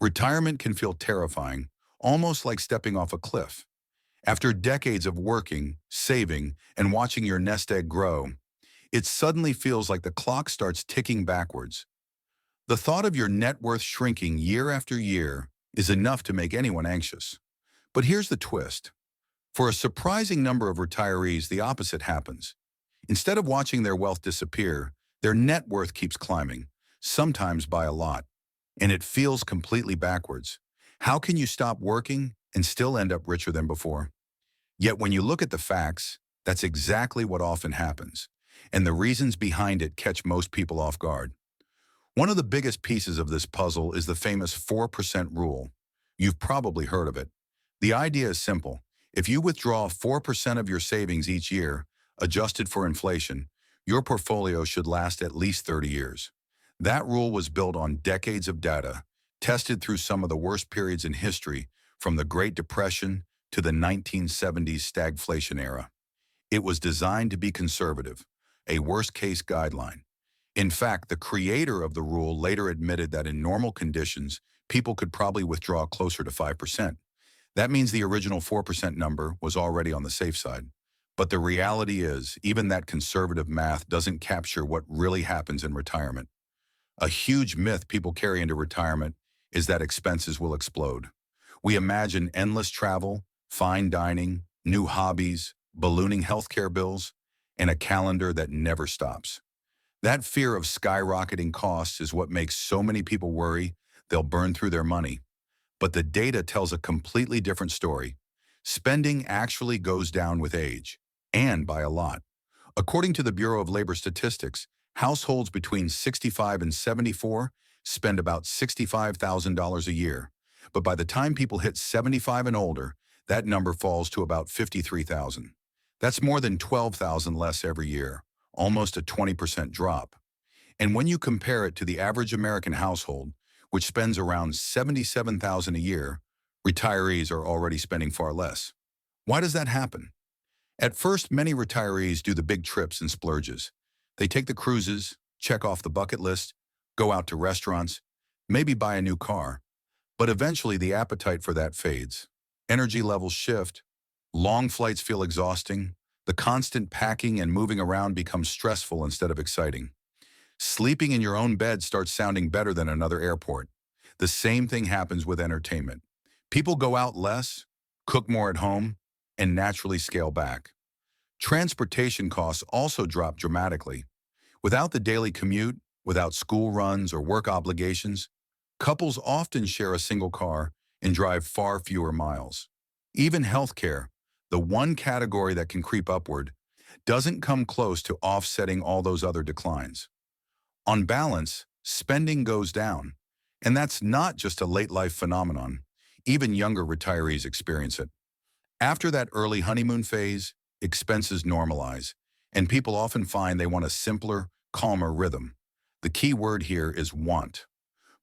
Retirement can feel terrifying, almost like stepping off a cliff. After decades of working, saving, and watching your nest egg grow, it suddenly feels like the clock starts ticking backwards. The thought of your net worth shrinking year after year is enough to make anyone anxious. But here's the twist. For a surprising number of retirees, the opposite happens. Instead of watching their wealth disappear, their net worth keeps climbing, sometimes by a lot. And it feels completely backwards. How can you stop working and still end up richer than before? Yet when you look at the facts, that's exactly what often happens. And the reasons behind it catch most people off guard. One of the biggest pieces of this puzzle is the famous 4% rule. You've probably heard of it. The idea is simple. If you withdraw 4% of your savings each year, adjusted for inflation, your portfolio should last at least 30 years. That rule was built on decades of data, tested through some of the worst periods in history, from the Great Depression to the 1970s stagflation era. It was designed to be conservative, a worst-case guideline. In fact, the creator of the rule later admitted that in normal conditions, people could probably withdraw closer to 5%. That means the original 4% number was already on the safe side. But the reality is, even that conservative math doesn't capture what really happens in retirement. A huge myth people carry into retirement is that expenses will explode. We imagine endless travel, fine dining, new hobbies, ballooning healthcare bills, and a calendar that never stops. That fear of skyrocketing costs is what makes so many people worry they'll burn through their money. But the data tells a completely different story. Spending actually goes down with age, and by a lot. According to the Bureau of Labor Statistics, households between 65 and 74 spend about $65,000 a year. But by the time people hit 75 and older, that number falls to about 53,000. That's more than 12,000 less every year, almost a 20% drop. And when you compare it to the average American household, which spends around $77,000 a year, retirees are already spending far less. Why does that happen? At first, many retirees do the big trips and splurges. They take the cruises, check off the bucket list, go out to restaurants, maybe buy a new car. But eventually the appetite for that fades. Energy levels shift, long flights feel exhausting, the constant packing and moving around becomes stressful instead of exciting. Sleeping in your own bed starts sounding better than another airport. The same thing happens with entertainment. People go out less, cook more at home, and naturally scale back. Transportation costs also drop dramatically. Without the daily commute, without school runs or work obligations, couples often share a single car and drive far fewer miles. Even healthcare, the one category that can creep upward, doesn't come close to offsetting all those other declines. On balance, spending goes down, and that's not just a late-life phenomenon. Even younger retirees experience it. After that early honeymoon phase, expenses normalize, and people often find they want a simpler, calmer rhythm. The key word here is want.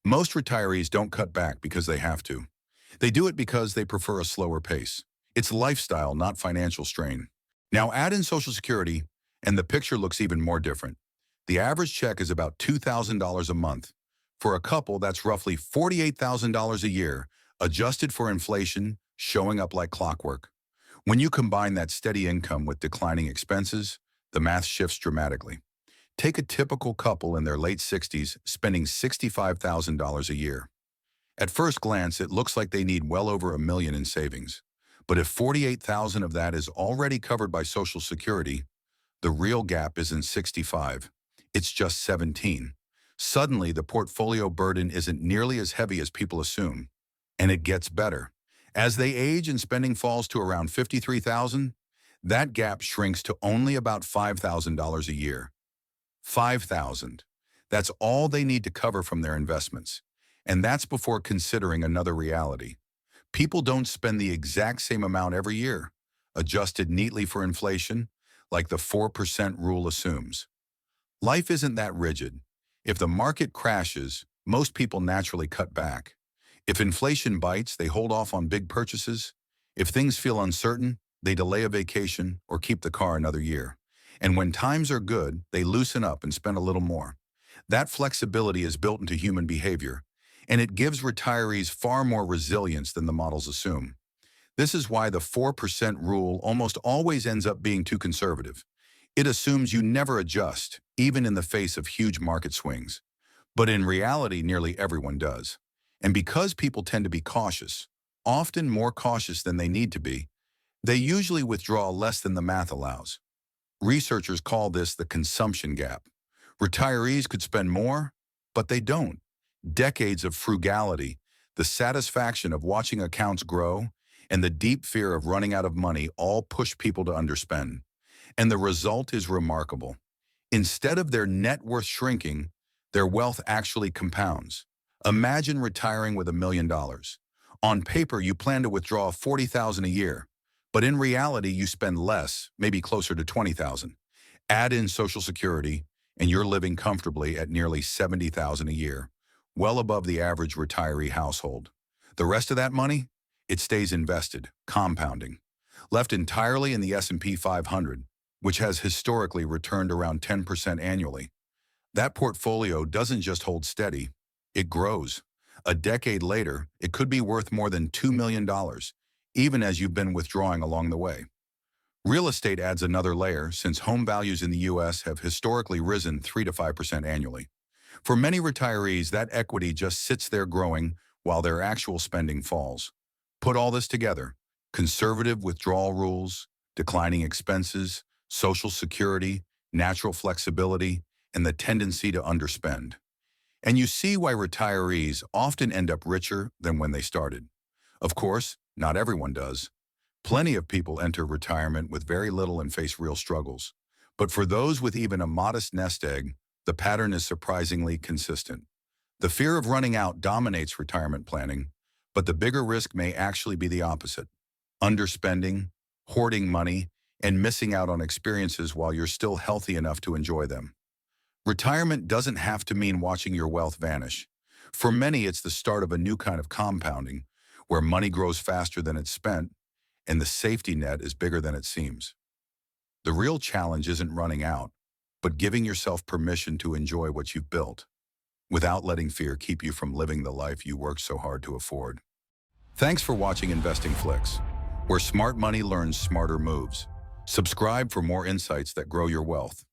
Most retirees don't cut back because they have to. They do it because they prefer a slower pace. It's lifestyle, not financial strain. Now add in Social Security, and the picture looks even more different. The average check is about $2,000 a month. For a couple, that's roughly $48,000 a year, adjusted for inflation, showing up like clockwork. When you combine that steady income with declining expenses, the math shifts dramatically. Take a typical couple in their late 60s spending $65,000 a year. At first glance, it looks like they need well over $1 million in savings. But if $48,000 of that is already covered by Social Security, the real gap isn't 65, it's just 17. Suddenly, the portfolio burden isn't nearly as heavy as people assume. And it gets better. As they age and spending falls to around $53,000, that gap shrinks to only about $5,000 a year. $5,000. That's all they need to cover from their investments. And that's before considering another reality. People don't spend the exact same amount every year, adjusted neatly for inflation, like the 4% rule assumes. Life isn't that rigid. If the market crashes, most people naturally cut back. If inflation bites, they hold off on big purchases. If things feel uncertain, they delay a vacation or keep the car another year. And when times are good, they loosen up and spend a little more. That flexibility is built into human behavior. and it gives retirees far more resilience than the models assume. This is why the 4% rule almost always ends up being too conservative. It assumes you never adjust, even in the face of huge market swings. But in reality, nearly everyone does. And because people tend to be cautious, often more cautious than they need to be, they usually withdraw less than the math allows. Researchers call this the consumption gap. Retirees could spend more, but they don't. Decades of frugality, the satisfaction of watching accounts grow, and the deep fear of running out of money all push people to underspend. And the result is remarkable. Instead of their net worth shrinking, their wealth actually compounds. Imagine retiring with $1 million. On paper, you plan to withdraw $40,000 a year, but in reality, you spend less, maybe closer to $20,000. Add in Social Security, and you're living comfortably at nearly $70,000 a year, well above the average retiree household. The rest of that money? It stays invested, compounding, left entirely in the S&P 500, which has historically returned around 10% annually. That portfolio doesn't just hold steady, it grows. A decade later, it could be worth more than $2 million, even as you've been withdrawing along the way. Real estate adds another layer since home values in the U.S. have historically risen 3 to 5% annually. For many retirees, that equity just sits there growing while their actual spending falls. Put all this together: conservative withdrawal rules, declining expenses, Social Security, natural flexibility, and the tendency to underspend. And you see why retirees often end up richer than when they started. Of course, not everyone does. Plenty of people enter retirement with very little and face real struggles. But for those with even a modest nest egg, the pattern is surprisingly consistent. The fear of running out dominates retirement planning, but the bigger risk may actually be the opposite: underspending, hoarding money, and missing out on experiences while you're still healthy enough to enjoy them. Retirement doesn't have to mean watching your wealth vanish. For many, it's the start of a new kind of compounding, where money grows faster than it's spent, and the safety net is bigger than it seems. The real challenge isn't running out, but giving yourself permission to enjoy what you've built, without letting fear keep you from living the life you worked so hard to afford. Thanks for watching InvestingFlix, where smart money learns smarter moves. Subscribe for more insights that grow your wealth.